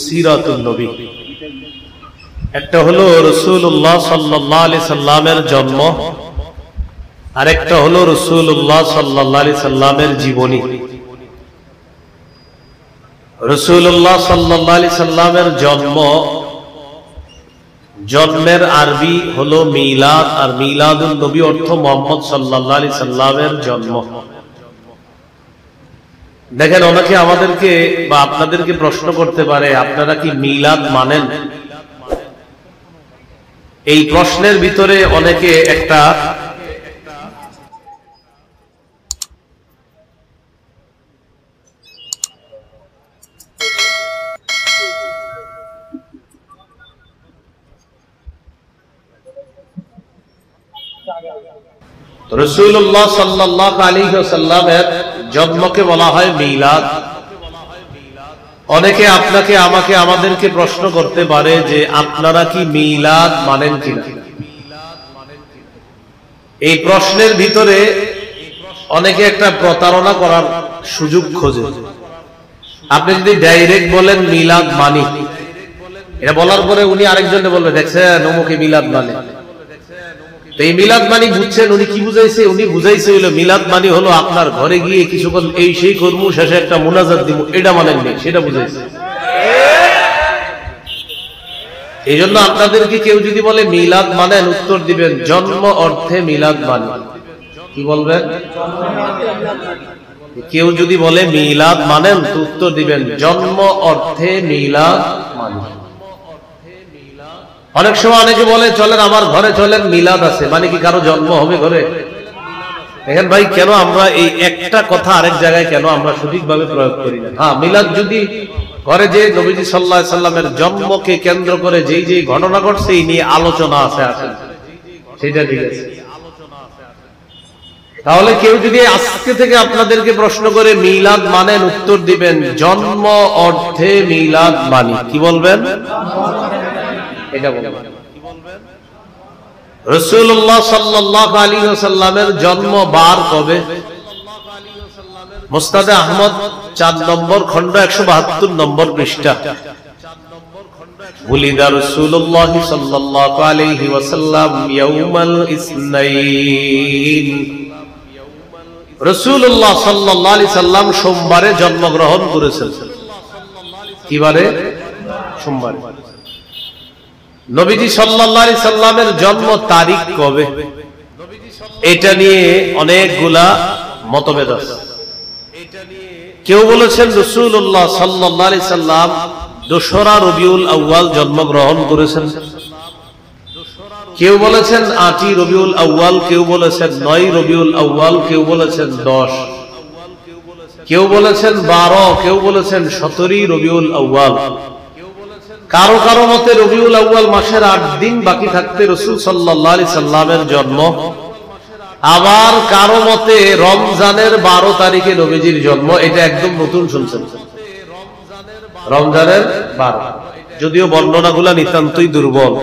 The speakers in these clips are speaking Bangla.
সিরাতুন নবী। একটা হলো রাসূলুল্লাহ সাল্লাল্লাহু আলাইহি সাল্লামের জন্ম, আরেকটা হলো রাসূলুল্লাহ সাল্লাল্লাহু আলাইহি সাল্লামের জীবনী। রাসূলুল্লাহ সাল্লাল্লাহু আলাইহি সাল্লামের জন্মের আরবি হলো মিলাদ, আর মিলাদুন নবী অর্থ মুহাম্মদ সাল্লাল্লাহু আলাইহি সাল্লামের জন্ম। দেখেন, অনেকে আমাদেরকে বা আপনাদেরকে প্রশ্ন করতে পারে, আপনারা কি মিলাদ মানেন? এই প্রশ্নের ভিতরে অনেকে একটা রাসূলুল্লাহ সাল্লাল্লাহু আলাইহি ওয়াসাল্লামের জন্মকে বলা হয় মিলাদ। অনেকে আপনাকে, আমাকে, আমাদেরকে প্রশ্ন করতে পারে যে আপনারা কি মিলাদ মানেন কিনা। এই প্রশ্নের ভিতরে অনেকে একটা প্রতারণা করার সুযোগ খোঁজে। আপনি যদি ডাইরেক্ট বলেন মিলাদ মানি, এটা বলার পরে উনি আরেকজনে বলবে, দেখছেন অমুকে মিলাদ মানে। তো এই মিলাদ মানি বুঝছেন উনি কি বুঝাইছে? উনি বুঝাইছে হলো মিলাদ মানি হলো আপনার ঘরে গিয়ে কিছুক্ষণ এই সেই করবো, শেষে একটা মুনাজাত দিব, এটা মানেন নেই, সেটা বুঝাইছে। এই জন্য আপনাদেরকে কেউ যদি বলে মিলাদ মানেন, উত্তর দিবেন জন্ম অর্থে মিলাদ মানি। কি বলবেন? কেউ যদি বলে মিলাদ মানেন, তো উত্তর দিবেন জন্ম অর্থে মিলাদ মানি। অনেক সময় অনেকে বলে চলেন আমার ঘরে চলেন, মিলাদ আছে, মানে কি কারো জন্ম হবে ঘরে? দেখেন ভাই, কেন আমরা এই একটা কথা আরেক জায়গায় কেন আমরা সঠিকভাবে প্রয়োগ করি না? হ্যাঁ, মিলাদ যদি ঘরে যে নবীজি সাল্লাল্লাহু আলাইহি সাল্লামের জন্মকে কেন্দ্র করে যেই যেই ঘটনা ঘটছে এই নিয়ে আলোচনা আছে, আসেন সেটা ঠিক আছে। তাহলে কেউ যদি আজকে থেকে আপনাদেরকে প্রশ্ন করে মিলাদ মানেন, উত্তর দিবেন জন্ম অর্থে মিলাদ মানি। কি বলবেন? এটা বলবেন। রাসূলুল্লাহ সাল্লাল্লাহু আলাইহি ওয়াসাল্লামের জন্ম বার কবে? মুসনাদে আহমদ 4 নম্বর খণ্ড 172 নম্বর পৃষ্ঠা। উলিদা রাসূলুল্লাহ সাল্লাল্লাহু আলাইহি ওয়াসাল্লাম ইয়াউমাল ইসনাইন। রাসূলুল্লাহ সাল্লাল্লাহু আলাইহি সাল্লাম সোমবারে জন্মগ্রহণ করেছেন। কি বারে? সোমবারে। নবীজি সাল্লাল্লাহু আলাইহি সাল্লামের জন্ম তারিখ কবে? এটা নিয়ে অনেকগুলা মতভেদ আছে। কেউ বলেছেন রাসূলুল্লাহ সাল্লাল্লাহু আলাইহি সাল্লাম 2রা রবিউল আউয়াল জন্মগ্রহণ করেছেন। কেউ বলেছেন 8ই রবিউল আউয়াল, কেউ বলেছেন 9ই রবিউল আউয়াল, কেউ বলেছেন 10, কেউ বলেছেন 12, কেউ বলেছেন 17ই রবিউল আউয়াল। কারো কারো মতে রবিউল আউয়াল মাসের 8 দিন বাকি থাকতে রাসূল সাল্লাল্লাহু আলাইহি সাল্লামের জন্ম। আবার কারো মতে রমজানের 12 তারিখে নবীজির জন্ম। এটা একদম নতুন শুনছেন, রমজানের 12, যদিও বর্ণনাগুলো নিতান্তই দুর্বল।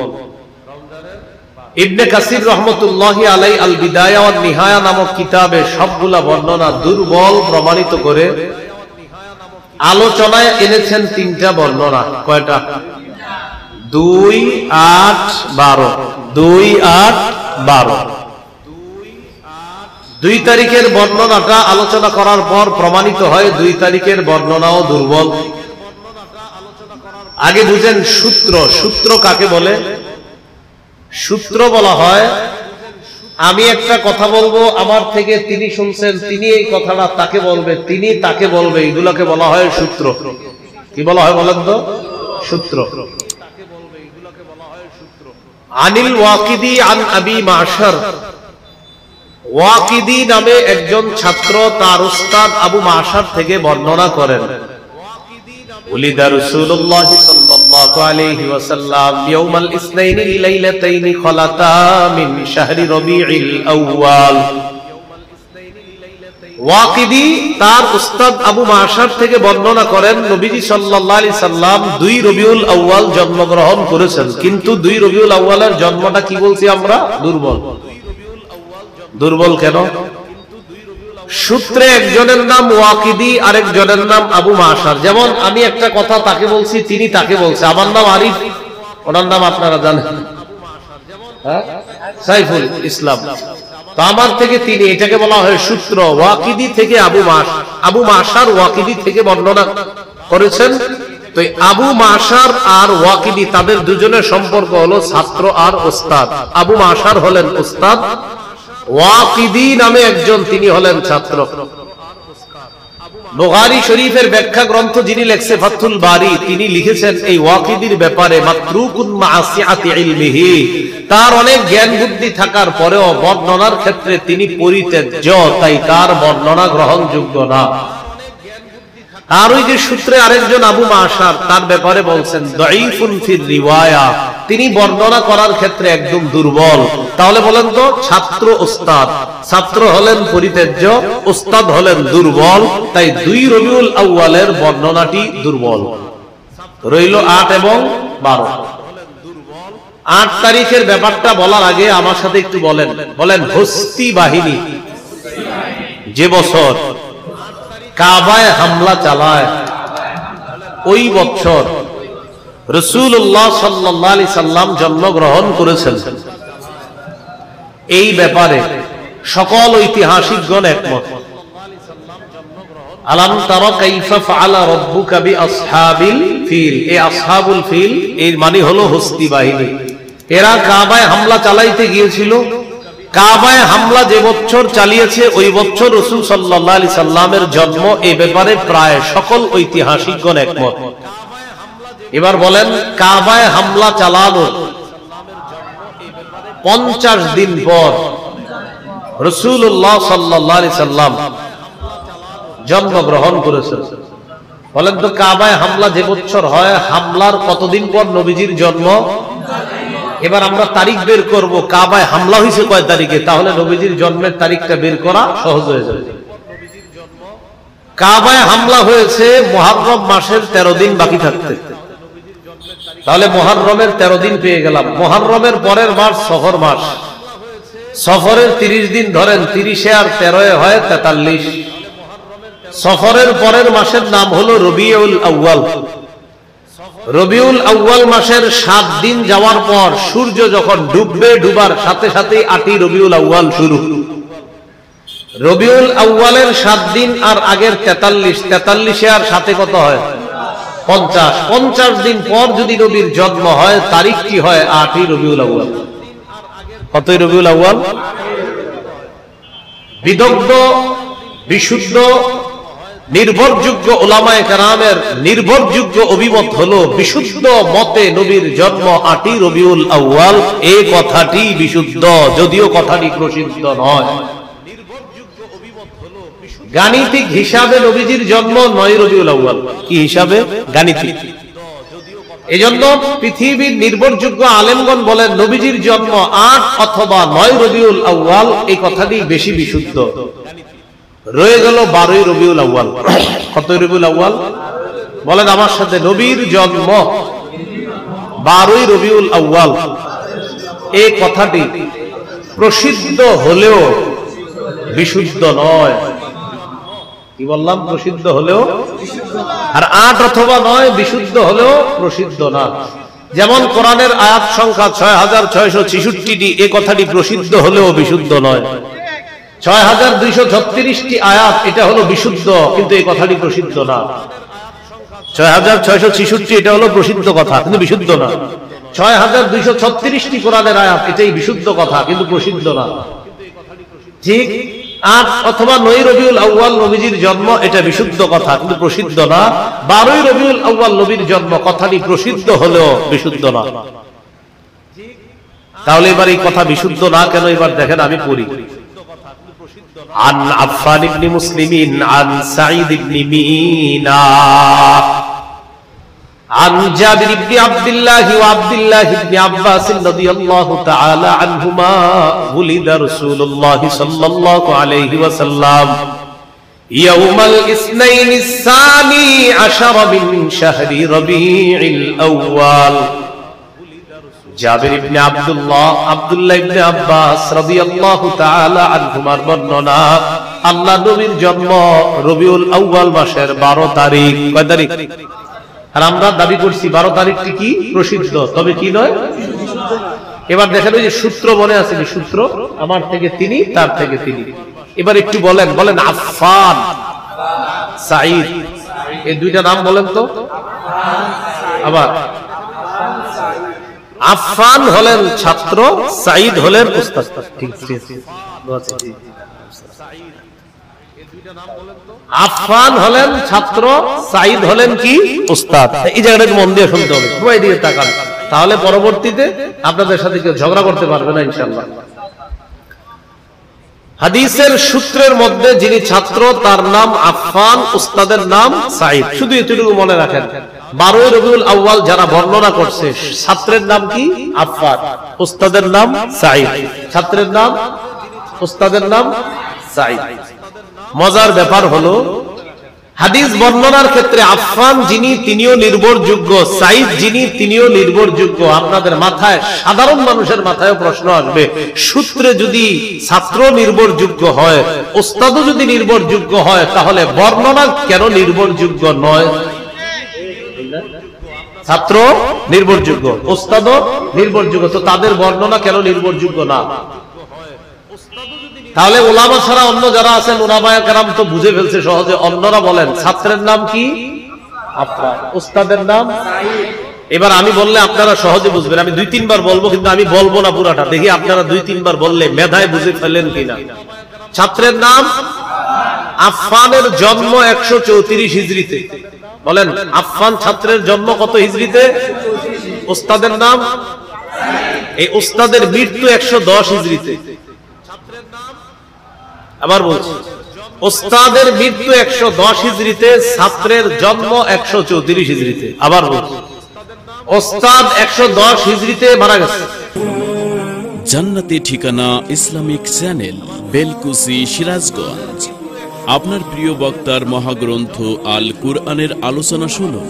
ইবনে কাসির রাহমাতুল্লাহি আলাইহি আল বিদায়া ওয়ান নিহায়া নামক কিতাবে সবগুলা বর্ণনা দুর্বল প্রমাণিত করে আলোচনায় এনেছেন 3টা বর্ণনা। কয়টা? 2, 8, 12। 2, 8, 12। 2 তারিখের বর্ণনাটা আলোচনা করার পর প্রমাণিত হয় 2 তারিখের বর্ণনাও দুর্বল। আগে বুঝেন সূত্র। সূত্র কাকে বলে? সূত্র বলা হয়, আমি একটা কথা বলবো, আমার থেকে তিনি শুনছেন, তিনি এই কথাটা তাকে বলবে, তিনি তাকে বলবে, এগুলোকে বলা হয় সূত্র। কি বলা হয় বলেন তো? সূত্র। আনিল ওয়াকিদি আন আবি মাশার। ওয়াকিদি নামে একজন ছাত্র তার উস্তাদ আবু মাশার থেকে বর্ণনা করেন, উলিদা রাসূলুল্লাহ সাল্লাল্লাহু আলাইহি ওয়াসাল্লাম ইয়াউমাল ইসনাইনি লাইলাতাইনি খালাতা মিন শাহরি রবিউল আউয়াল। ওয়াকিদি তার উস্তাদ আবু মাশার থেকে বর্ণনা করেন, নবীজি সাল্লাল্লাহু আলাইহি সাল্লাম 2 রবিউল আউয়াল জন্মগ্রহণ করেছেন। কিন্তু 2 রবিউল আউয়ালের জন্মটা কি বলছি আমরা? দুর্বল। দুর্বল কেন? সূত্রে একজনের নাম ওয়াকিদি, আরেকজনের নাম আবু মাশার। যেমন আমি একটা কথা তাকে বলছি, তিনি তাকে বলছে। আমার নাম আরিফ, ওনার নাম আপনারা জানেন, হ্যাঁ, সাইফুল ইসলাম। তো আমার থেকে তিনি, এটাকে বলা হয় সূত্র। ওয়াকিদি থেকে আবু মাশার ওয়াকিদি থেকে বর্ণনা করেছেন। তো আবু মাশার আর ওয়াকিদি, তাদের দুজনের সম্পর্ক হলো ছাত্র আর ওস্তাদ। আবু মাশার হলেন ওস্তাদ, ওয়াকিদি নামে একজন, তিনি হলেন ছাত্র। বুখারী শরীফের ব্যাখ্যা গ্রন্থ যিনি লিখছে ফাথুল বারী, তিনি লিখেছেন এই ওয়াকিদির ব্যাপারে, মাতরুকুন মা'আসিআতি ইলমিহি, তার অনেক জ্ঞান বুদ্ধি থাকার পরেও বর্ণনার ক্ষেত্রে তিনি পরিত্যাজ্য, তাই তার বর্ণনা গ্রহণযোগ্য না। আর ওই যে সূত্রে আরেকজন আবু মাশার, তার ব্যাপারে বলছেন দাঈফুন ফির রিওয়ায়া, তিনি বর্ণনা করার ক্ষেত্রে একদম দুর্বল। তাহলে বলেন তো, ছাত্র ওস্তাদ, ছাত্র হলেন পরিত্যাজ্য, ওস্তাদ হলেন দুর্বল, তাই 2 রবিউল আউয়ালের বর্ণনাটি দুর্বল রইল। 8 এবং 12। 8 তারিখের ব্যাপারটা বলার আগে আমার সাথে একটু বলেন হস্তি বাহিনী যে বছর কাবায় হামলা চালায়, ওই বছর রাসূলুল্লাহ সাল্লাল্লাহু আলাইহি সাল্লাম জন্মগ্রহণ করেছেন। এই ব্যাপারে সকল ঐতিহাসিকগণ একমত। আলাম তারা কাইফা ফাআলা রাব্বুকা বিআসহাবিল ফিল, এই আসহাবুল ফিল এর মানে হলো হস্তি বাহিনী। এরা কাবায় হামলা চালাইতে গিয়েছিল। কাবায় হামলা যে বছর চালিয়েছে, ওই বছর রাসূল সাল্লাল্লাহু আলাইহি সাল্লামের জন্ম। এই ব্যাপারে প্রায় সকল ঐতিহাসিকগণ একমত। এবার বলেন, কাবায় হামলা চালানো 50 দিন পর রাসূলুল্লাহ সাল্লাল্লাহু আলাইহি সাল্লাম জন্মগ্রহণ করেছেন। বলেন তো, কাবায় হামলা যে বছর হয়, হামলার কতদিন পর নবীজির জন্ম? এবার আমরা তারিখ বের করব, কাবায় হামলা হয়েছে কয় তারিখে, তাহলে নবীজির জন্মের তারিখটা বের করা সহজ হয়ে যাবে। কাবায় হামলা হয়েছে মুহররম মাসের 13 দিন বাকি থাকতে, তাহলে মুহররমের 13 দিন পেয়ে গেলাম। মুহররমের পরের মাস সফর মাস, সফরের 30 দিন ধরেন, 30 আর 13 হয় 43। সফরের পরের মাসের নাম হলো রবিউল আউয়াল। রবিউল আউয়াল মাসের 7 দিন যাওয়ার পর সূর্য যখন ডুববে, ডুবার সাথে সাথে 8ই রবিউল আউয়াল শুরু। রবিউল আউয়ালের 7 দিন আর আগের 43, 43 আর সাথে কত হয়? 50। 50 দিন পর যদি নবীর জন্ম হয়, তারিখ কি হয়? 8ই রবিউল আউয়াল। কতই রবিউল আউয়াল? বিদগ্ধ, বিশুদ্ধ, নির্ভরযোগ্য উলামায়ে কেরামের নির্ভরযোগ্য অভিমত হলো, বিশুদ্ধ মতে নবীর জন্ম 8ই রবিউল আউয়াল। এই কথাটি বিশুদ্ধ, যদিও কথাটি প্রসিদ্ধ নয়। গাণিতিক হিসাবে নবীজির জন্ম 9 রবিউল আউয়াল। কি হিসাবে? গাণিতিক। এজন্য পৃথিবীর নির্ভরযোগ্য আলেমগণ বলেন, নবীজির জন্ম 8 অথবা 9 রবিউল আউয়াল, এই কথাটি বেশি বিশুদ্ধ। রয়ে গেল 12ই রবিউল আউয়াল। কত রবিউল আউয়াল? বলেন আমার সাথে, নবীর জন্ম 12ই রবিউল আউয়াল। এই কথাটি প্রসিদ্ধ হলেও বিশুদ্ধ নয়। কি বললাম? প্রসিদ্ধ হলেও। আর 8 অথবা 9 বিশুদ্ধ হলেও প্রসিদ্ধ না। যেমন কোরআনের আয়াত সংখ্যা 6666টি, এই কথাটি প্রসিদ্ধ হলেও বিশুদ্ধ নয়। 6236টি আয়াত, এটা হলো বিশুদ্ধ, কিন্তু এই কথাটি প্রসিদ্ধ না। 6666, এটা হলো প্রসিদ্ধ কথা, কিন্তু বিশুদ্ধ না। 6236টি কোরআনের আয়াত, এটাই বিশুদ্ধ কথা, কিন্তু প্রসিদ্ধ না। ঠিক 8 অথবা 9 রবিউল আউয়াল নবীজির জন্ম, এটা বিশুদ্ধ কথা, কিন্তু প্রসিদ্ধ না। 12ই রবিউল আউয়াল নবীর জন্ম, কথাটি প্রসিদ্ধ হলেও বিশুদ্ধ না। তাহলে এবার এই কথা বিশুদ্ধ না কেন? এবার দেখেন, আমি পড়ি। عن عفان بن مسلم عن سعيد بن مينا عن جابر بن عبد الله وعبد الله بن عباس رضي الله تعالى عنهما ولد رسول الله صلى الله عليه وسلم يوم الاثنين الثاني عشر من شهر ربيع الأول। জাবির ইবনে আব্দুল্লাহ ইবনে আব্বাস রাদিয়াল্লাহু তাআলা আনহুমার বর্ণনা, আল্লাহ নবীর জন্ম রবিউল আউয়াল মাসের 12 তারিখ। কয় তারিখ? আর আমরা দাবি করছি 12 তারিখটি কি প্রসিদ্ধ, তবে কি নয়। এবার দেখেন ওই যে সূত্র মনে আছে, সূত্র আমার থেকে তিনি, তার থেকে তিনি। এবার একটু বলেন আফফান, সাঈদ, এই দুইটা নাম বলেন তো। আবার আফফান হলেন ছাত্র, সাঈদ হলেন উস্তাদ। ঠিক আছে, আফফান হলেন ছাত্র, সাঈদ হলেন কি উস্তাদ। এই জায়গাটা মন দিয়ে শুনতে হবে, সবাই দিকে তাকান, তাহলে পরবর্তীতে আপনাদের সাথে কেউ ঝগড়া করতে পারবে না ইনশাআল্লাহ। হাদিসের সূত্রের মধ্যে যিনি ছাত্র তার নাম আফফান, উস্তাদের নাম সাঈদ। শুধু এতটুকু মনে রাখেন, 12 রবিউল আউয়াল যারা বর্ণনা করছে, ছাত্রের নাম কি আফফান, উস্তাদের নাম সাঈদ। ছাত্রের নাম, উস্তাদের নাম সাঈদ। মজার ব্যাপার হলো হাদিস বর্ণনার ক্ষেত্রে আফফান যিনি তিনিও নির্ভরযোগ্য, সাঈদ যিনি তিনিও নির্ভরযোগ্য। আপনাদের মাথায়, সাধারণ মানুষের মাথায় প্রশ্ন আসবে, সূত্রে যদি ছাত্র নির্ভরযোগ্য হয়, উস্তাদও যদি নির্ভরযোগ্য হয়, তাহলে বর্ণনা কেন নির্ভরযোগ্য নয়? ছাত্র নির্ভরযোগ্য, উস্তাদও নির্ভরযোগ্য, তো তাদের বর্ণনা কেন নির্ভরযোগ্য না? তাহলে ওলামা ছাড়া অন্য যারা আছেন, ওলামায়ে কেরাম তো বুঝে ফেলছে সহজে। অন্যরা বলেন ছাত্রের নাম কি আফফান, উস্তাদের নাম। এবার আমি বললে আপনারা সহজে বুঝবেন, আমি 2-3 বার বলবো, কিন্তু আমি বলবো না পুরাটা, দেখি আপনারা 2-3 বার বললে মেধায় বুঝে ফেলেন কিনা। ছাত্রের নাম আফফানের জন্ম 134 হিজরিতে। বলেন আফফান ছাত্রের জন্ম কত হিজরিতে? উস্তাদের নাম, এই উস্তাদের মৃত্যু 110 হিজরিতে। আবার বলছি, উস্তাদের মৃত্যু 110 হিজরিতে, ছাত্রের জন্ম 134 হিজরিতে। আবার বলছি, উস্তাদ 110 হিজরিতে মারা গেছে। জান্নাতি ঠিকানা ইসলামিক চ্যানেল, বেলকুচি, সিরাজগঞ্জ। আপনার প্রিয় বক্তার মহাগ্রন্থ আল কুরআনের আলোচনা শুনুন।